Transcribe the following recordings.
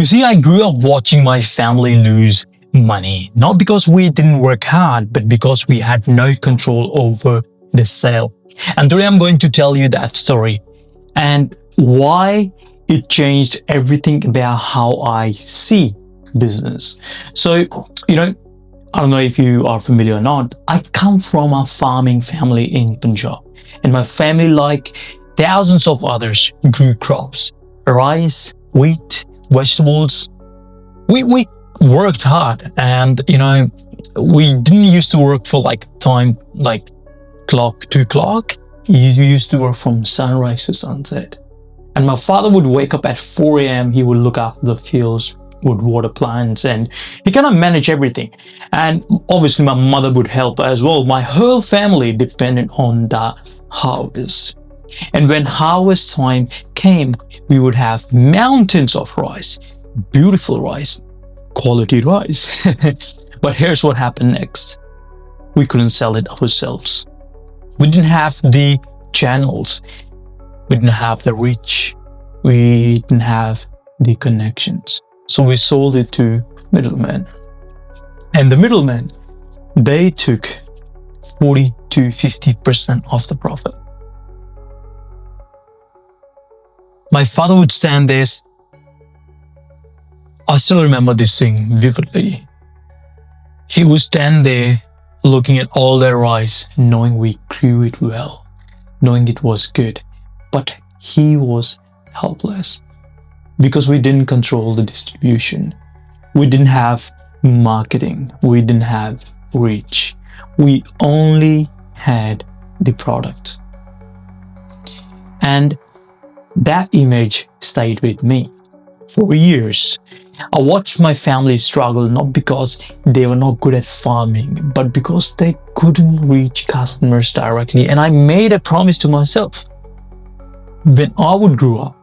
You see, I grew up watching my family lose money, not because we didn't work hard, but because we had no control over the sale. And today I'm going to tell you that story and why it changed everything about how I see business. So, I don't know if you are familiar or not, I come from a farming family in Punjab, and my family, like thousands of others, grew crops, rice, wheat, vegetables. We worked hard, and we didn't used to work for time like clock to clock. We used to work from sunrise to sunset. And my father would wake up at 4 a.m. He would look after the fields, would water plants, and he kind of managed everything. And obviously my mother would help as well. My whole family depended on the harvest. And when harvest time came, we would have mountains of rice, beautiful rice, quality rice. But here's what happened next. We couldn't sell it ourselves. We didn't have the channels. We didn't have the reach. We didn't have the connections. So we sold it to middlemen. And the middlemen, they took 40 to 50% of the profit. My father would stand there. I still remember this thing vividly. He would stand there looking at all their rice, knowing we grew it well, knowing it was good. But he was helpless because we didn't control the distribution. We didn't have marketing. We didn't have reach. We only had the product. And that image stayed with me for years. I watched my family struggle, not because they were not good at farming, but because they couldn't reach customers directly. And I made a promise to myself. When I would grow up,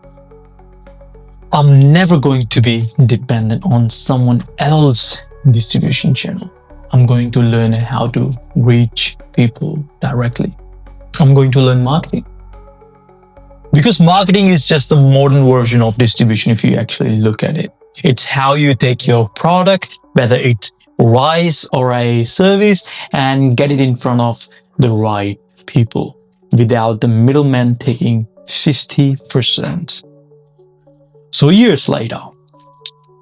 I'm never going to be dependent on someone else's distribution channel. I'm going to learn how to reach people directly. I'm going to learn marketing. Because marketing is just a modern version of distribution if you actually look at it. It's how you take your product, whether it's rice or a service, and get it in front of the right people without the middleman taking 50%. So years later,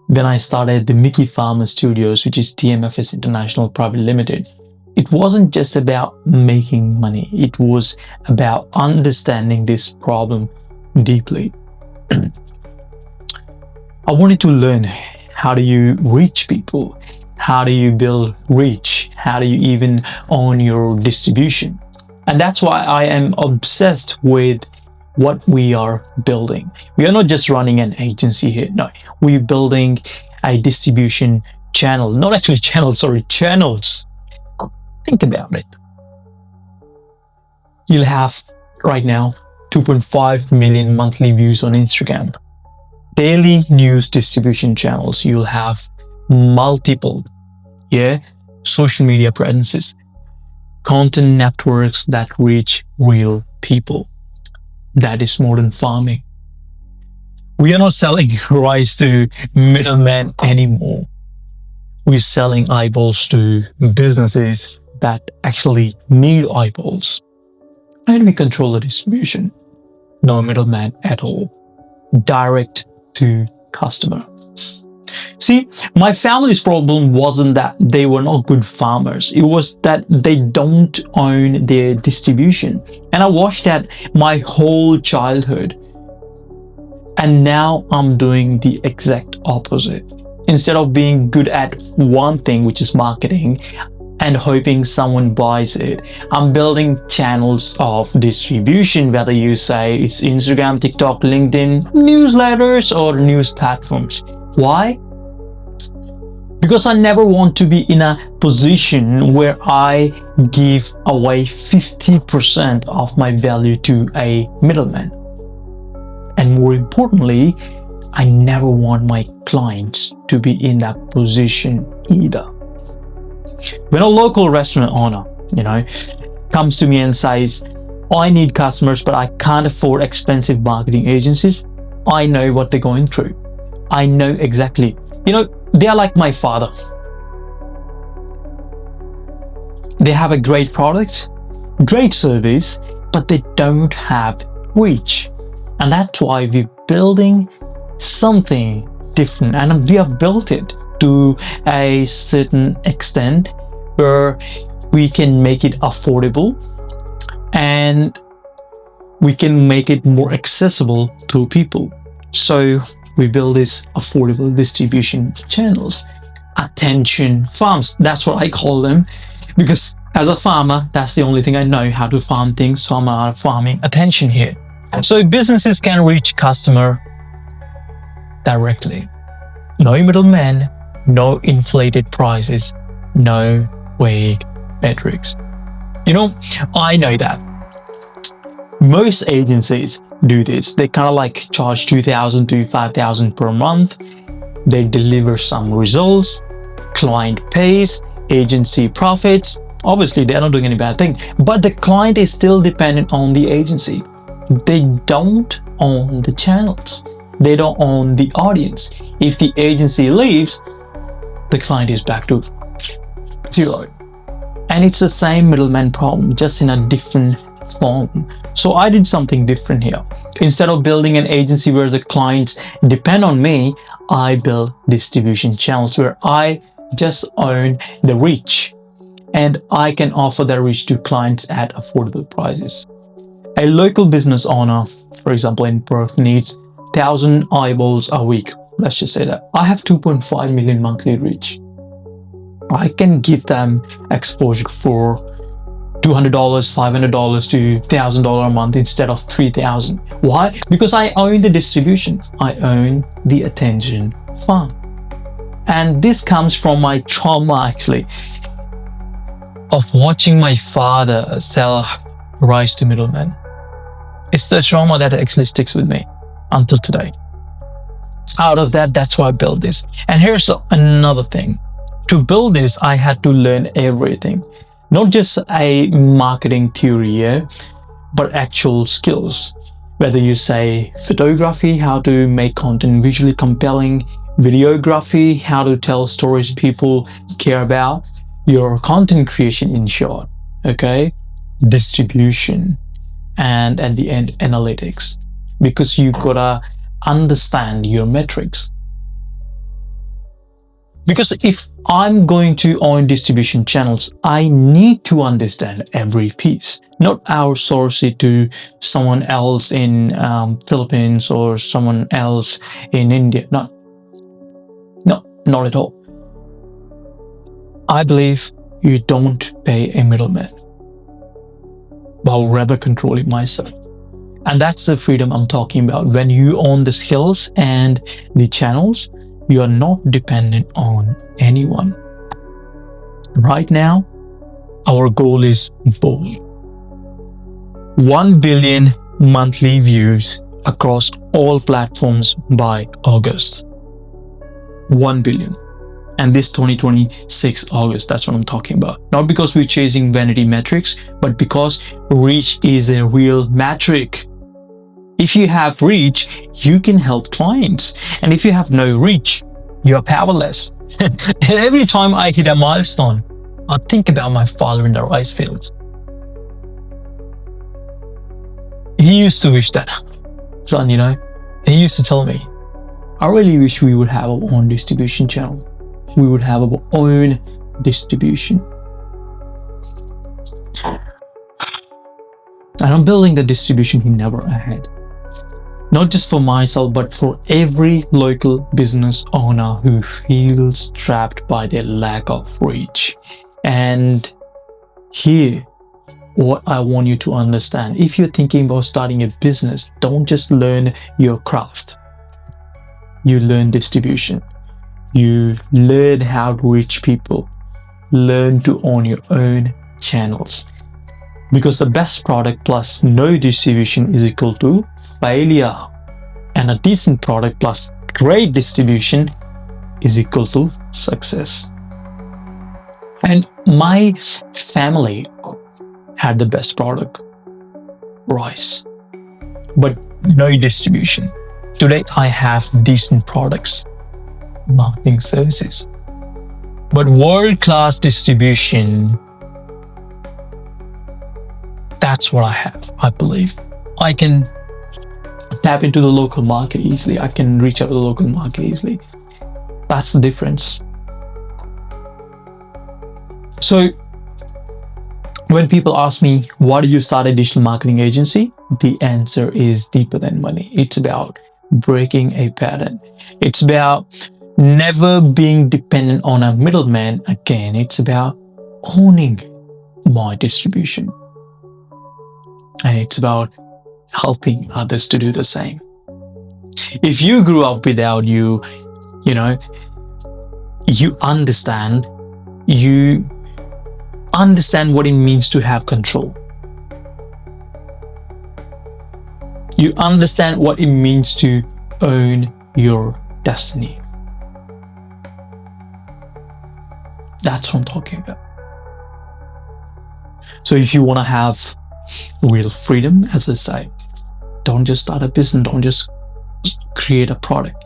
when I started the Miki Farmer Studios, which is TMFS International Private Limited, it wasn't just about making money. It was about understanding this problem deeply. I wanted to learn, how do you reach people? How do you build reach? How do you even own your distribution? And that's why I am obsessed with what we are building. We are not just running an agency here. No, we're building a distribution channel. Not actually channels. Think about it. You'll have right now 2.5 million monthly views on Instagram. Daily news distribution channels. You'll have multiple, social media presences, content networks that reach real people. That is modern farming. We are not selling rice to middlemen anymore. We're selling eyeballs to businesses that actually need eyeballs. And we control the distribution. No middleman at all. Direct to customer. See, my family's problem wasn't that they were not good farmers. It was that they don't own their distribution. And I watched that my whole childhood. And now I'm doing the exact opposite. Instead of being good at one thing, which is marketing, and hoping someone buys it, I'm building channels of distribution, whether you say it's Instagram, TikTok, LinkedIn, newsletters, or news platforms. Why? Because I never want to be in a position where I give away 50% of my value to a middleman. And more importantly, I never want my clients to be in that position either. When a local restaurant owner, comes to me and says, I need customers, but I can't afford expensive marketing agencies, I know what they're going through. I know exactly. They are like my father. They have a great product, great service, but they don't have reach. And that's why we're building something different. And we have built it to a certain extent where we can make it affordable and we can make it more accessible to people. So we build these affordable distribution channels, attention farms. That's what I call them, because as a farmer, that's the only thing I know, how to farm things. So I'm farming attention here. So businesses can reach customer directly. No middlemen, no inflated prices, no vague metrics. I know that most agencies do this. They kind of like charge 2,000 to 5,000 per month. They deliver some results, client pays, agency profits. Obviously, they're not doing any bad thing, but the client is still dependent on the agency. They don't own the channels. They don't own the audience. If the agency leaves, the client is back to zero. And it's the same middleman problem, just in a different form. So I did something different here. Instead of building an agency where the clients depend on me, I built distribution channels where I just own the reach and I can offer that reach to clients at affordable prices. A local business owner, for example, in Perth, needs 1,000 eyeballs a week. Let's just say that. I have 2.5 million monthly reach. I can give them exposure for $200, $500 to $1,000 a month instead of $3,000. Why? Because I own the distribution. I own the attention farm. And this comes from my trauma, actually, of watching my father sell rice to middlemen. It's the trauma that actually sticks with me until today. Out of that, that's why I built this. And here's another thing. To build this, I had to learn everything. Not just a marketing theory, but actual skills. Whether you say photography, how to make content visually compelling, videography, how to tell stories people care about, your content creation in short, okay? Distribution, and at the end, analytics. Because you gotta understand your metrics. Because if I'm going to own distribution channels, I need to understand every piece, not outsource it to someone else in Philippines or someone else in India. No, not at all. I believe you don't pay a middleman, but I'll rather control it myself. And that's the freedom I'm talking about. When you own the skills and the channels, you are not dependent on anyone. Right now, our goal is bold. 1 billion monthly views across all platforms by August. 1 billion. And this 2026 August, that's what I'm talking about. Not because we're chasing vanity metrics, but because reach is a real metric. If you have reach, you can help clients. And if you have no reach, you're powerless. And every time I hit a milestone, I think about my father in the rice fields. He used to wish that, son, he used to tell me, I really wish we would have our own distribution channel. We would have our own distribution. And I'm building the distribution he never had. Not just for myself, but for every local business owner who feels trapped by their lack of reach. And here, what I want you to understand, if you're thinking about starting a business, don't just learn your craft. You learn distribution. You learn how to reach people. Learn to own your own channels. Because the best product plus no distribution is equal to failure. And a decent product plus great distribution is equal to success. And my family had the best product, rice, but no distribution. Today, I have decent products, marketing services, but world-class distribution, that's what I have, I believe. I can tap into the local market easily. I can reach out to the local market easily. That's the difference. So when people ask me, why do you start a digital marketing agency? The answer is deeper than money. It's about breaking a pattern. It's about never being dependent on a middleman again. It's about owning my distribution. And it's about helping others to do the same. If you grew up without you understand what it means to have control. You understand what it means to own your destiny. That's what I'm talking about. So if you want to have real freedom, as I say, don't just start a business, don't just create a product.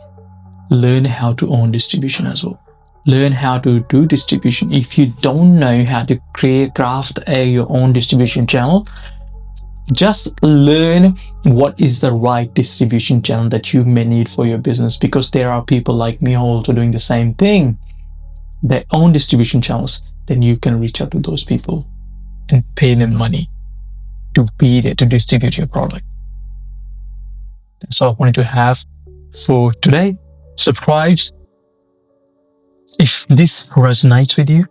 Learn how to own distribution as well. Learn how to do distribution. If you don't know how to craft your own distribution channel, just learn what is the right distribution channel that you may need for your business, because there are people like me who are also doing the same thing. Their own distribution channels. Then you can reach out to those people and pay them money to be there to distribute your product. That's all I wanted to have for today. Subscribe if this resonates with you,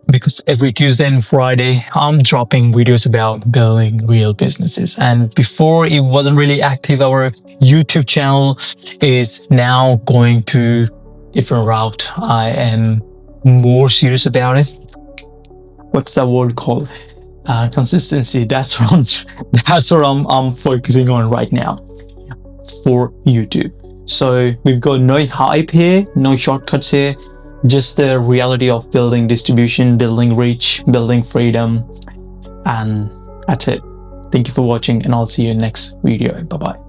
because every Tuesday and Friday I'm dropping videos about building real businesses. And before it wasn't really active, our YouTube channel is now going to different route. I am more serious about it. What's that word called? Consistency. That's what I'm focusing on right now for YouTube. So we've got no hype here, no shortcuts here, just the reality of building distribution, building reach, building freedom, and that's it. Thank you for watching, and I'll see you in next video. Bye bye.